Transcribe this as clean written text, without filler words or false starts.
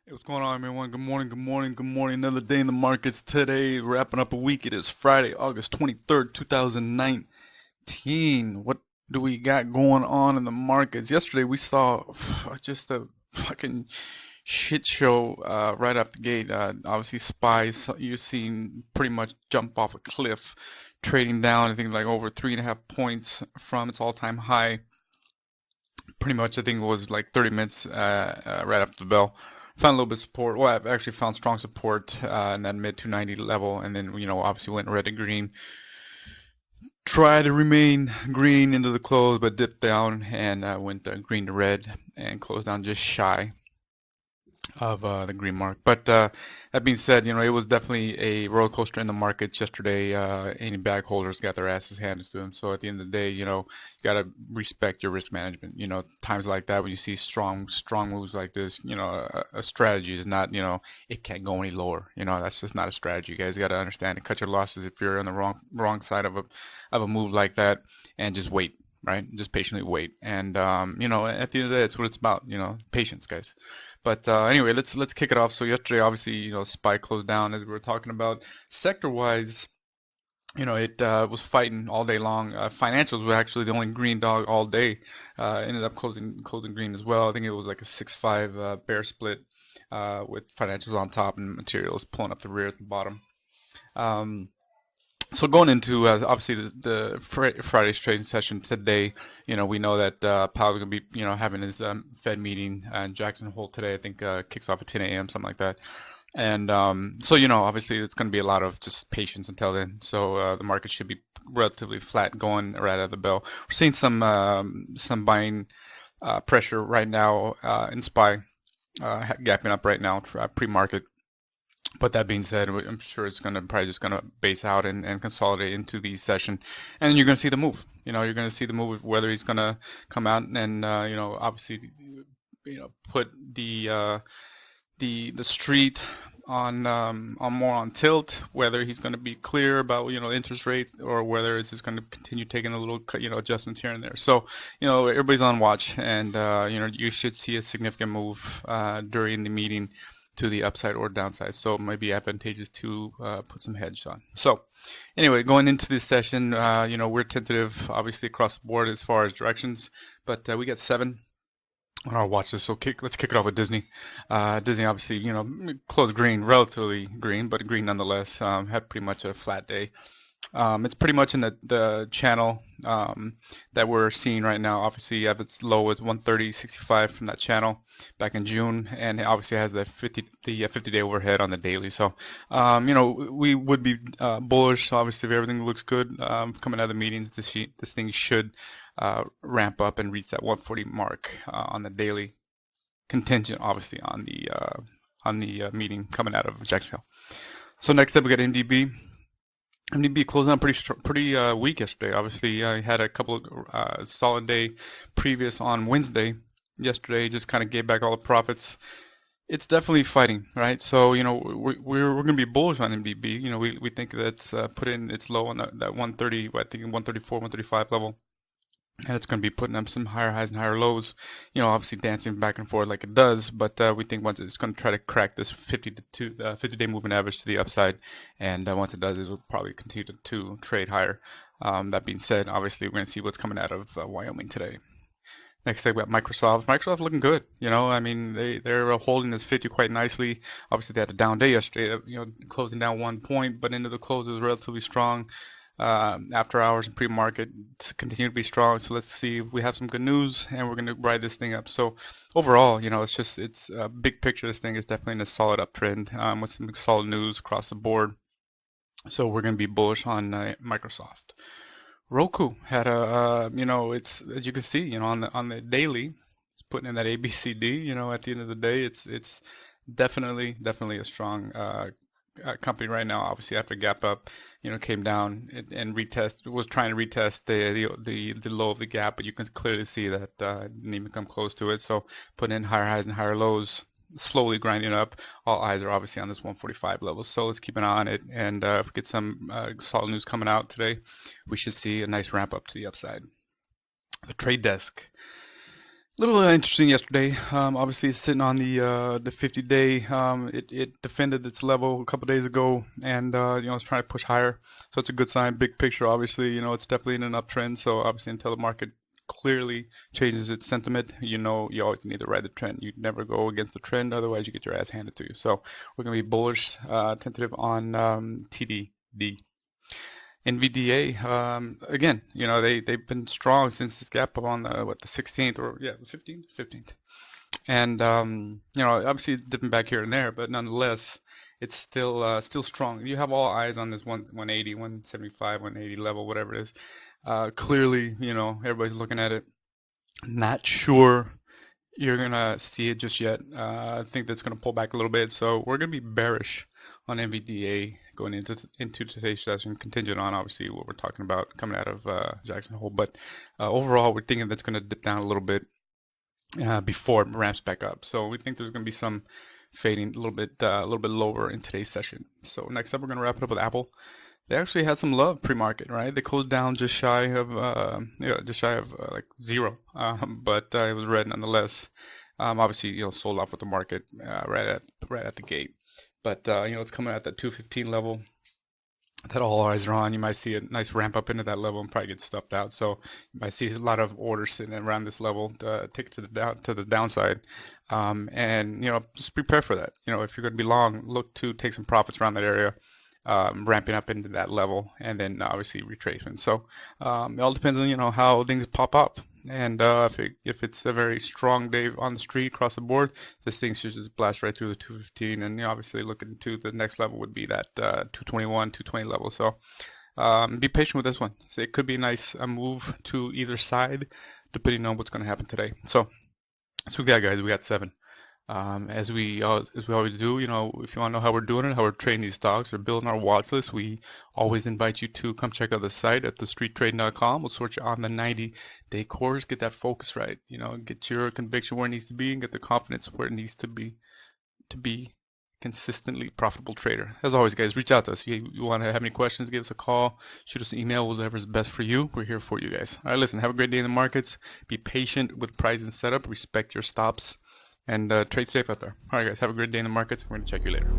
Hey, what's going on, everyone? Good morning, good morning, good morning. Another day in the markets today. Wrapping up a week. It is Friday, August 23rd, 2019. What do we got going on in the markets? Yesterday we saw just a fucking shit show right off the gate. Obviously, spies you've seen pretty much jump off a cliff, trading down, I think, like over 3.5 points from its all-time high. Pretty much, I think it was like 30 minutes right after the bell. Found a little bit of support. Well, I've actually found strong support in that mid 290 level, and then obviously went red to green. Tried to remain green into the close, but dipped down and went green to red and closed down just shy of the green mark. But that being said, it was definitely a roller coaster in the markets yesterday. Any bag holders got their asses handed to them. So at the end of the day, you gotta respect your risk management. Times like that when you see strong moves like this, a strategy is not, it can't go any lower. That's just not a strategy. You guys gotta understand and cut your losses if you're on the wrong side of a move like that, and just wait. Right, just patiently wait, and at the end of the day, that's what it's about. Patience, guys. But anyway, let's kick it off. So yesterday, obviously, SPY closed down as we were talking about. Sector-wise, it was fighting all day long. Financials were actually the only green dog all day. Ended up closing green as well. I think it was like a 6-5 bear split with financials on top and materials pulling up the rear at the bottom. Um, so going into obviously the Friday's trading session today, we know that Powell's gonna be having his Fed meeting in Jackson Hole today. I think kicks off at 10 a.m. something like that. And so obviously it's going to be a lot of just patience until then. So the market should be relatively flat going right out of the bell. We're seeing some buying pressure right now in SPY, gapping up right now pre-market. But that being said, I'm sure it's probably just gonna base out and consolidate into the session, and then you're gonna see the move. You're gonna see the move whether he's gonna come out and obviously put the street on more on tilt, whether he's going to be clear about interest rates or whether it's just going to continue taking a little adjustments here and there. So everybody's on watch, and you should see a significant move during the meeting to the upside or downside. So it might be advantageous to put some hedge on. So anyway, going into this session, we're tentative obviously across the board as far as directions, but we got 7 on our watch list. So let's kick it off with Disney. Disney obviously, closed green, relatively green, but green nonetheless. Had pretty much a flat day. It's pretty much in the channel that we're seeing right now. Obviously, at its low is 130.65 from that channel back in June, and it obviously has the 50-day overhead on the daily. So, we would be bullish. Obviously, if everything looks good coming out of the meetings, this thing should ramp up and reach that 140 mark on the daily, contingent obviously on the meeting coming out of Jacksonville. So next up we got MDB. MDB closed out pretty weak yesterday. Obviously, I had a couple of solid day previous on Wednesday. Yesterday, just kind of gave back all the profits. It's definitely fighting, right? So we're going to be bullish on MDB. We think that's put in its low on that 130, I think 134, 135 level. And it's going to be putting up some higher highs and higher lows, obviously dancing back and forth like it does. But we think once it's going to try to crack this 50-day moving average to the upside, and once it does, it will probably continue to trade higher. That being said, obviously we're going to see what's coming out of Wyoming today. Next thing about Microsoft. Microsoft looking good. I mean they're holding this 50 quite nicely. Obviously they had a down day yesterday. Closing down 1 point, but into the close is relatively strong. After hours and pre-market continue to be strong. So let's see if we have some good news, and we're going to ride this thing up. So overall, it's a big picture. This thing is definitely in a solid uptrend with some solid news across the board. So we're going to be bullish on Microsoft. Roku had it's as you can see, on the daily, it's putting in that ABCD. At the end of the day, it's definitely a strong company right now. Obviously, after gap up, came down and was trying to retest the low of the gap, but you can clearly see that didn't even come close to it. So putting in higher highs and higher lows, slowly grinding up. All eyes are obviously on this 145 level. So let's keep an eye on it, and if we get some solid news coming out today, we should see a nice ramp up to the upside. The trade desk. Little interesting yesterday. Obviously, it's sitting on the 50-day. It defended its level a couple days ago, and it's trying to push higher. So it's a good sign. Big picture, obviously, it's definitely in an uptrend. So obviously, until the market clearly changes its sentiment, you always need to ride the trend. You never go against the trend, otherwise you get your ass handed to you. So we're gonna be bullish, tentative on TDD. NVDA, again, they've been strong since this gap up on the 16th or yeah, the 15th. And obviously dipping back here and there, but nonetheless, it's still strong. You have all eyes on this 180, 175, 180 level, whatever it is. Clearly, everybody's looking at it. Not sure you're gonna see it just yet. I think that's gonna pull back a little bit, so we're gonna be bearish on NVDA going into today's session, contingent on obviously what we're talking about coming out of Jackson Hole. But overall, we're thinking that's gonna dip down a little bit before it ramps back up. So we think there's gonna be some fading a little bit lower in today's session. So next up, we're gonna wrap it up with Apple. They actually had some love pre-market, right? They closed down just shy of like zero, but it was red nonetheless. Obviously, sold off with the market right at the gate. But it's coming at that 215 level that all eyes are on. You might see a nice ramp up into that level and probably get stuffed out. So you might see a lot of orders sitting around this level to take it to the downside. And just prepare for that. If you're going to be long, look to take some profits around that area. Ramping up into that level, and then obviously retracement. So it all depends on how things pop up, and if it's a very strong day on the street across the board, this thing should just blast right through the 215, and obviously looking to the next level would be that 221, 220 level. So be patient with this one. So it could be a nice move to either side, depending on what's going to happen today. So we got guys, we got 7. As we always do, if you want to know how we're doing it, how we're trading these stocks or building our watch list, we always invite you to come check out the site at thestreettrading.com. We'll sort you on the 90-day course, get that focus right, get your conviction where it needs to be and get the confidence where it needs to be consistently profitable trader. As always, guys, reach out to us. You want to have any questions, give us a call, shoot us an email, whatever's best for you. We're here for you guys. All right, listen, have a great day in the markets. Be patient with price and setup. Respect your stops. And trade safe out there. All right, guys, have a great day in the markets. We're going to check you later.